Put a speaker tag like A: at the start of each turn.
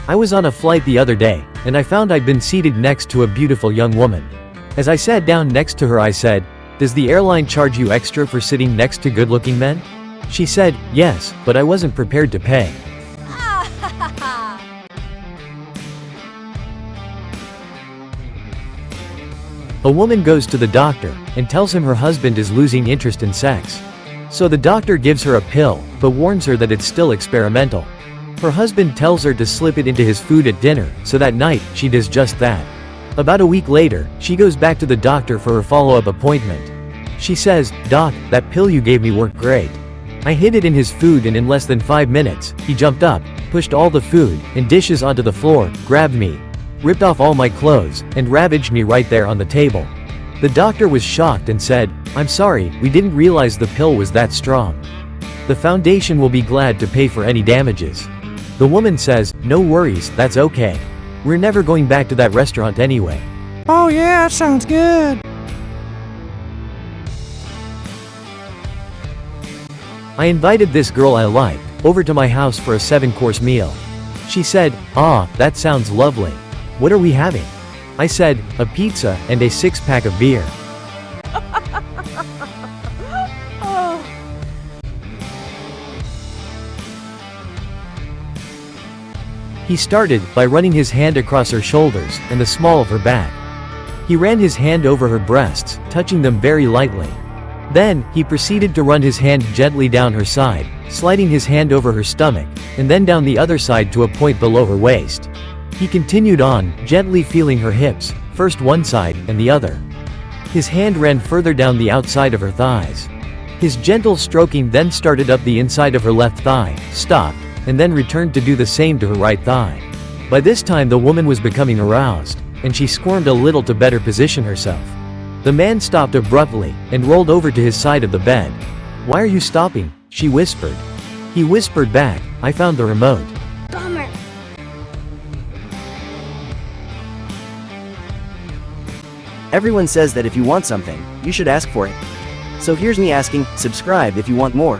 A: I was on a flight the other day, and I found I'd been seated next to a beautiful young woman. As I sat down next to her, I said, "Does the airline charge you extra for sitting next to good-looking men?" She said, "Yes, but I wasn't prepared to pay." A woman goes to the doctor and tells him her husband is losing interest in sex. So the doctor gives her a pill, but warns her that it's still experimental. Her husband tells her to slip it into his food at dinner, so that night, she does just that. About a week later, she goes back to the doctor for her follow-up appointment. She says, "Doc, that pill you gave me worked great. I hid it in his food and in less than 5 minutes, he jumped up, pushed all the food and dishes onto the floor, grabbed me, ripped off all my clothes, and ravaged me right there on the table." The doctor was shocked and said, "I'm sorry, we didn't realize the pill was that strong. The foundation will be glad to pay for any damages." The woman says, "No worries, that's okay. We're never going back to that restaurant anyway."
B: Oh yeah, that sounds good.
A: I invited this girl I liked over to my house for a 7-course meal. She said, "Ah, that sounds lovely. What are we having?" I said, "A pizza and a 6-pack of beer." He started by running his hand across her shoulders and the small of her back. He ran his hand over her breasts, touching them very lightly. Then, he proceeded to run his hand gently down her side, sliding his hand over her stomach, and then down the other side to a point below her waist. He continued on, gently feeling her hips, first one side, and the other. His hand ran further down the outside of her thighs. His gentle stroking then started up the inside of her left thigh, stopped, and then returned to do the same to her right thigh. By this time the woman was becoming aroused, and she squirmed a little to better position herself. The man stopped abruptly, and rolled over to his side of the bed. "Why are you stopping?" she whispered. He whispered back, "I found the remote."
C: Bummer.
D: Everyone says that if you want something, you should ask for it. So here's me asking, subscribe if you want more.